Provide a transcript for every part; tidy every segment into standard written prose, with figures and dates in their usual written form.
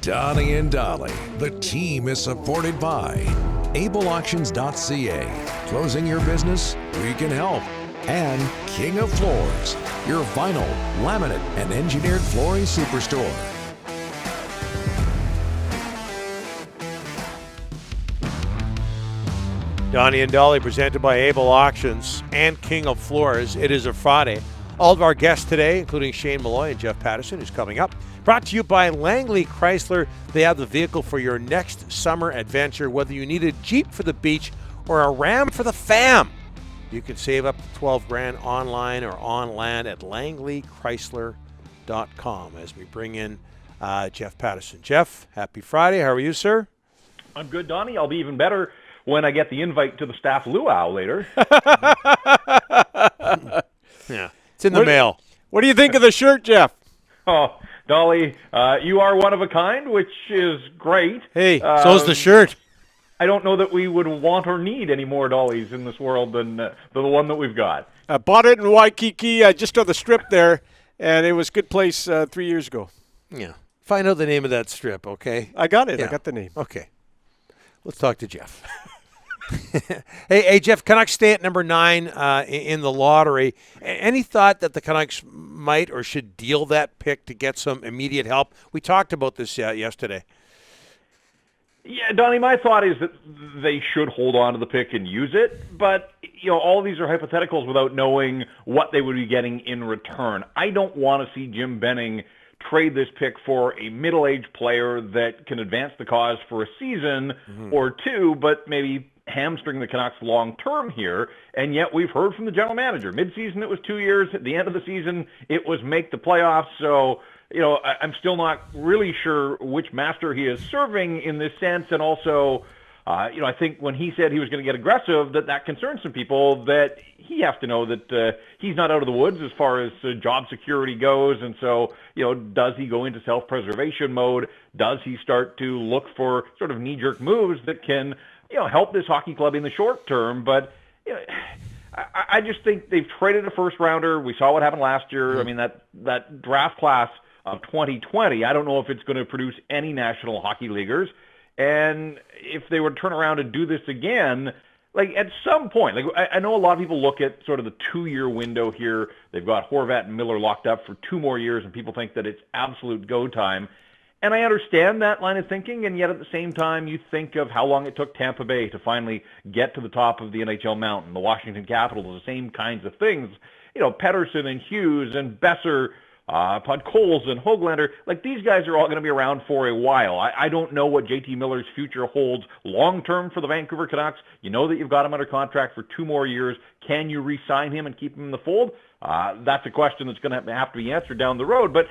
Donnie and Dolly. The team is supported by ableauctions.ca. Closing your business? We can help. And King of Floors, your vinyl, laminate, and engineered flooring superstore. Donnie and Dolly presented by Able Auctions and King of Floors. It is a Friday. All of our guests today, including Shane Malloy and Jeff Paterson, who's coming up. Brought to you by Langley Chrysler. They have the vehicle for your next summer adventure. Whether you need a Jeep for the beach or a Ram for the fam, you can save up to $12,000 online or on land at langleychrysler.com as we bring in Jeff Paterson. Jeff, happy Friday. How are you, sir? I'm good, Donnie. I'll be even better when I get the invite to the staff luau later. Yeah, it's in the mail. What do you think of the shirt, Jeff? Oh, Dolly, you are one of a kind, which is great. Hey, so's the shirt. I don't know that we would want or need any more Dollies in this world than the one that we've got. I bought it in Waikiki, just on the strip there, and it was a good place 3 years ago. Yeah. Find out the name of that strip, okay? I got it. Yeah. I got the name. Okay. Let's talk to Jeff. Hey, Jeff, Canucks stay at number 9 in the lottery. Any thought that the Canucks might or should deal that pick to get some immediate help? We talked about this yesterday. Yeah, Donnie, my thought is that they should hold on to the pick and use it, but all these are hypotheticals without knowing what they would be getting in return. I don't want to see Jim Benning trade this pick for a middle-aged player that can advance the cause for a season or two, but maybe hamstring the Canucks long-term here, and yet we've heard from the general manager. Mid-season, it was 2 years. At the end of the season, it was make the playoffs. So, I'm still not really sure which master he is serving in this sense, and also, I think when he said he was going to get aggressive, that concerns some people, that he has to know that he's not out of the woods as far as job security goes, and so, does he go into self-preservation mode? Does he start to look for sort of knee-jerk moves that can help this hockey club in the short term? But I just think they've traded a first rounder. We saw what happened last year. I mean, that draft class of 2020, I don't know if it's going to produce any National Hockey Leaguers. And if they would turn around and do this again, at some point, I know a lot of people look at sort of the 2-year window here. They've got Horvat and Miller locked up for 2 more years, and people think that it's absolute go time. And I understand that line of thinking, and yet at the same time, you think of how long it took Tampa Bay to finally get to the top of the NHL mountain, the Washington Capitals, the same kinds of things. Pedersen and Hughes and Besser, Podkolzin and Höglander, these guys are all going to be around for a while. I don't know what JT Miller's future holds long-term for the Vancouver Canucks. You know that you've got him under contract for 2 more years. Can you re-sign him and keep him in the fold? That's a question that's going to have to be answered down the road. But,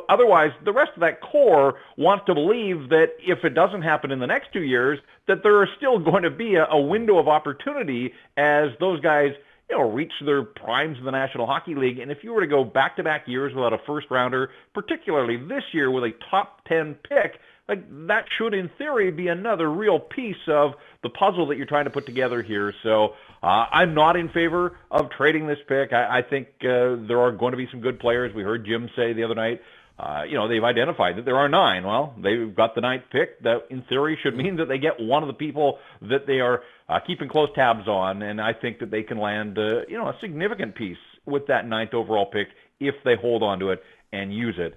otherwise, the rest of that core wants to believe that if it doesn't happen in the next 2 years, that there is still going to be a window of opportunity as those guys reach their primes in the National Hockey League. And if you were to go back-to-back years without a first-rounder, particularly this year with a top 10 pick, that should, in theory, be another real piece of the puzzle that you're trying to put together here. So I'm not in favor of trading this pick. I think there are going to be some good players. We heard Jim say the other night, they've identified that there are 9. Well, they've got the 9th pick. That, in theory, should mean that they get one of the people that they are keeping close tabs on, and I think that they can land, a significant piece with that 9th overall pick if they hold on to it and use it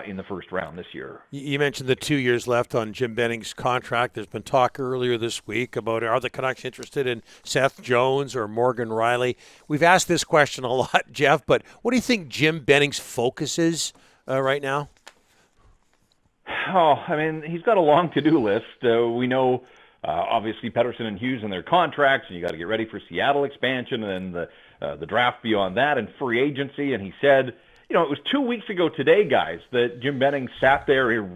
in the first round this year. You mentioned the 2 years left on Jim Benning's contract. There's been talk earlier this week about, are the Canucks interested in Seth Jones or Morgan Riley? We've asked this question a lot, Jeff, but what do you think Jim Benning's focus is right now? Oh, I mean, he's got a long to-do list. We know, obviously, Pedersen and Hughes and their contracts, and you got to get ready for Seattle expansion and then the draft beyond that and free agency. And he said, it was 2 weeks ago today, guys, that Jim Benning sat there.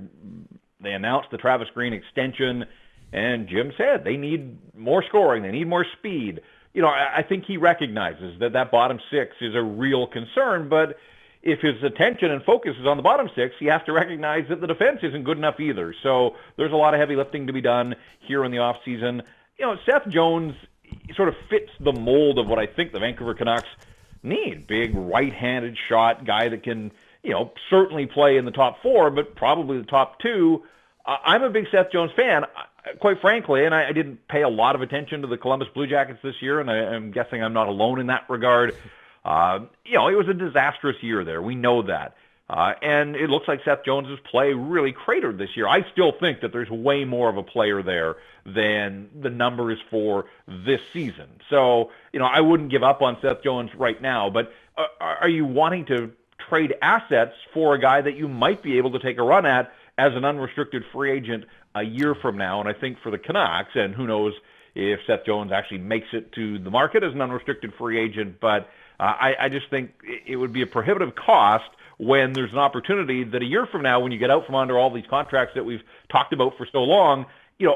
They announced the Travis Green extension, and Jim said they need more scoring. They need more speed. I think he recognizes that bottom 6 is a real concern, but if his attention and focus is on the bottom 6, he has to recognize that the defense isn't good enough either. So there's a lot of heavy lifting to be done here in the offseason. Seth Jones sort of fits the mold of what I think the Vancouver Canucks need. Big right-handed shot, guy that can, certainly play in the top 4, but probably the top 2. I'm a big Seth Jones fan, quite frankly, and I didn't pay a lot of attention to the Columbus Blue Jackets this year, and I'm guessing I'm not alone in that regard. It was a disastrous year there. We know that. And it looks like Seth Jones's play really cratered this year. I still think that there's way more of a player there than the numbers for this season. So, I wouldn't give up on Seth Jones right now, but are you wanting to trade assets for a guy that you might be able to take a run at as an unrestricted free agent a year from now? And I think for the Canucks, and who knows if Seth Jones actually makes it to the market as an unrestricted free agent, but I just think it would be a prohibitive cost when there's an opportunity that a year from now, when you get out from under all these contracts that we've talked about for so long,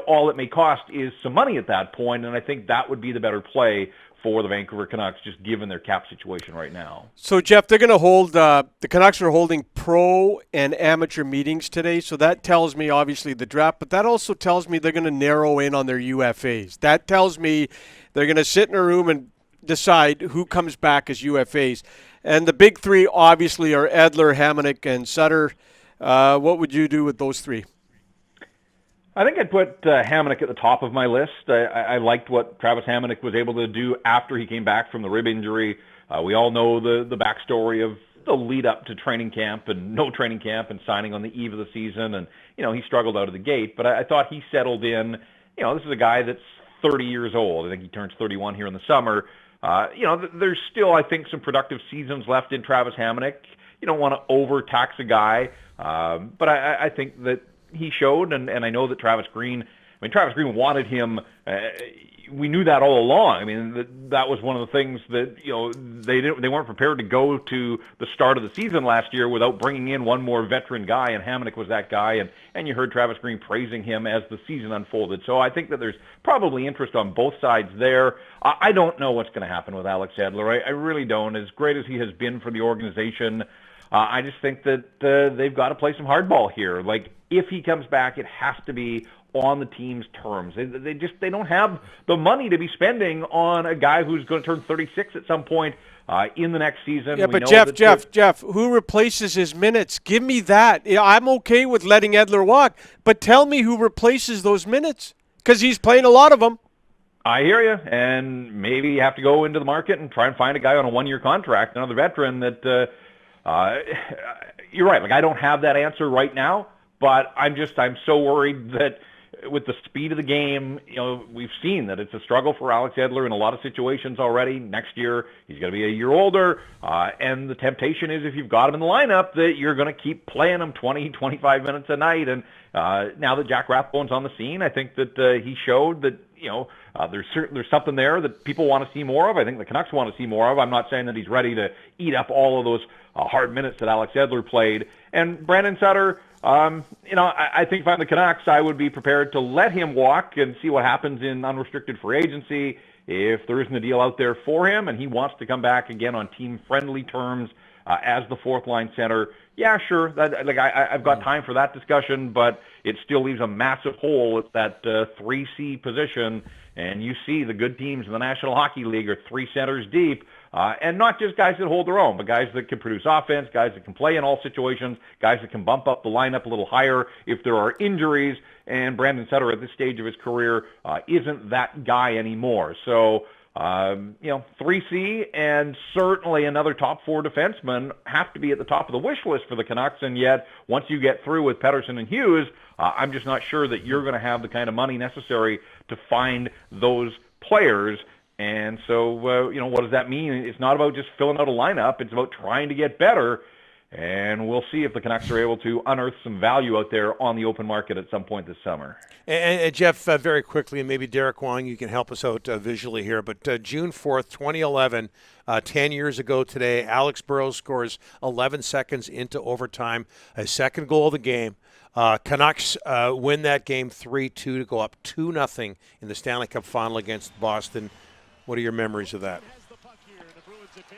all it may cost is some money at that point, and I think that would be the better play for the Vancouver Canucks, just given their cap situation right now. So, Jeff, they're going to hold the Canucks are holding pro and amateur meetings today, so that tells me, obviously, the draft, but that also tells me they're going to narrow in on their UFAs. That tells me they're going to sit in a room and decide who comes back as UFAs. And the big three, obviously, are Edler, Hamonic, and Sutter. What would you do with those three? I think I'd put Hamonic at the top of my list. I liked what Travis Hamonic was able to do after he came back from the rib injury. We all know the backstory of the lead up to training camp and no training camp and signing on the eve of the season. And, he struggled out of the gate. But I thought he settled in. This is a guy that's 30 years old. I think he turns 31 here in the summer. There's still, I think, some productive seasons left in Travis Hamonic. You don't want to overtax a guy. But I think that he showed, and I know that Travis Green wanted him. We knew that all along. I mean, that was one of the things that, they weren't prepared to go to the start of the season last year without bringing in one more veteran guy, and Hamonic was that guy, and you heard Travis Green praising him as the season unfolded. So I think that there's probably interest on both sides there. I don't know what's going to happen with Alex Edler. I really don't. As great as he has been for the organization, I just think that they've got to play some hardball here. Like, if he comes back, it has to be on the team's terms. They don't have the money to be spending on a guy who's going to turn 36 at some point in the next season. Yeah, but Jeff, who replaces his minutes? Give me that. I'm okay with letting Edler walk, but tell me who replaces those minutes, because he's playing a lot of them. I hear you, and maybe you have to go into the market and try and find a guy on a one-year contract, another veteran that you're right. Like, I don't have that answer right now, but I'm so worried that with the speed of the game, we've seen that it's a struggle for Alex Edler in a lot of situations already. Next year, he's going to be a year older, and the temptation is, if you've got him in the lineup, that you're going to keep playing him 20, 25 minutes a night. And now that Jack Rathbone's on the scene, I think that he showed that there's something there that people want to see more of. I think the Canucks want to see more of. I'm not saying that he's ready to eat up all of those hard minutes that Alex Edler played. And Brandon Sutter, I think if I'm the Canucks, I would be prepared to let him walk and see what happens in unrestricted free agency. If there isn't a deal out there for him and he wants to come back again on team-friendly terms as the fourth-line center, yeah, sure. I've got time for that discussion, but it still leaves a massive hole at that 3C position. And you see the good teams in the National Hockey League are three centers deep. And not just guys that hold their own, but guys that can produce offense, guys that can play in all situations, guys that can bump up the lineup a little higher if there are injuries. And Brandon Sutter at this stage of his career isn't that guy anymore. So, 3C and certainly another top four defenseman have to be at the top of the wish list for the Canucks. And yet, once you get through with Paterson and Hughes, I'm just not sure that you're going to have the kind of money necessary to find those players. And so, what does that mean? It's not about just filling out a lineup. It's about trying to get better. And we'll see if the Canucks are able to unearth some value out there on the open market at some point this summer. And Jeff, very quickly, and maybe Derek Wong, you can help us out visually here, but June 4th, 2011, 10 years ago today, Alex Burrows scores 11 seconds into overtime, a second goal of the game. Canucks win that game 3-2 to go up 2-0 in the Stanley Cup final against Boston. What are your memories of that?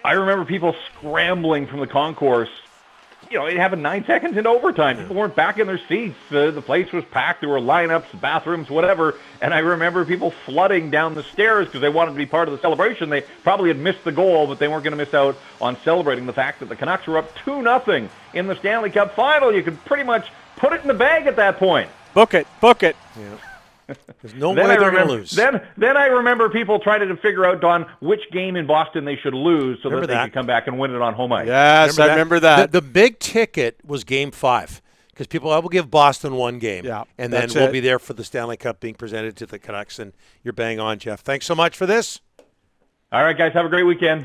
I remember people scrambling from the concourse. It happened 9 seconds into overtime. People weren't back in their seats. The place was packed. There were lineups, bathrooms, whatever. And I remember people flooding down the stairs because they wanted to be part of the celebration. They probably had missed the goal, but they weren't going to miss out on celebrating the fact that the Canucks were up 2-0 in the Stanley Cup final. You could pretty much put it in the bag at that point. Book it. Yeah. There's no way they're going to lose. Then I remember people trying to figure out, Don, which game in Boston they should lose so that they could come back and win it on home ice. Yes, I remember that. The big ticket was Game 5 because people will give Boston one game, and then we'll be there for the Stanley Cup being presented to the Canucks. And you're bang on, Jeff. Thanks so much for this. All right, guys, have a great weekend.